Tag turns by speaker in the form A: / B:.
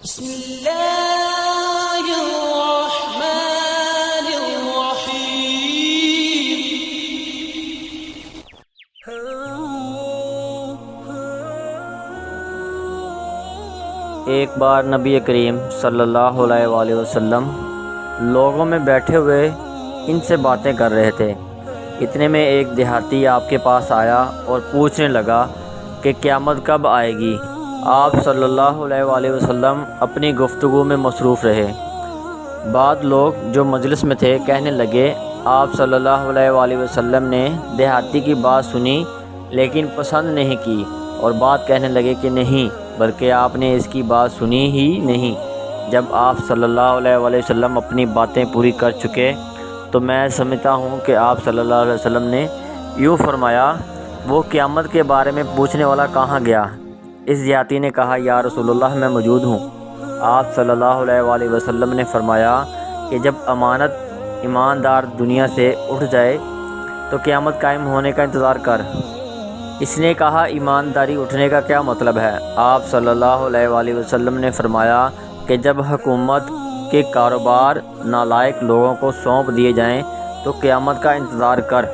A: بسم اللہ الرحمن الرحیم۔
B: ایک بار نبی کریم صلی اللہ علیہ وآلہ وسلم لوگوں میں بیٹھے ہوئے ان سے باتیں کر رہے تھے۔ اتنے میں ایک دیہاتی آپ کے پاس آیا اور پوچھنے لگا کہ قیامت کب آئے گی۔ آپ صلی اللہ علیہ وآلہ وسلم اپنی گفتگو میں مصروف رہے۔ بعض لوگ جو مجلس میں تھے کہنے لگے، آپ صلی اللہ علیہ وآلہ وسلم نے دیہاتی کی بات سنی لیکن پسند نہیں کی، اور بات کہنے لگے کہ نہیں، بلکہ آپ نے اس کی بات سنی ہی نہیں۔ جب آپ صلی اللہ علیہ وآلہ وسلم اپنی باتیں پوری کر چکے تو میں سمجھتا ہوں کہ آپ صلی اللہ علیہ وسلم نے یوں فرمایا، وہ قیامت کے بارے میں پوچھنے والا کہاں گیا؟ اس دیہاتی نے کہا، یا رسول اللہ، میں موجود ہوں۔ آپ صلی اللہ علیہ وآلہ وسلم نے فرمایا کہ جب امانت ایماندار دنیا سے اٹھ جائے تو قیامت قائم ہونے کا انتظار کر۔ اس نے کہا، ایمانداری اٹھنے کا کیا مطلب ہے؟ آپ صلی اللہ علیہ وآلہ وسلم نے فرمایا کہ جب حکومت کے کاروبار نالائق لوگوں کو سونپ دیے جائیں تو قیامت کا انتظار کر۔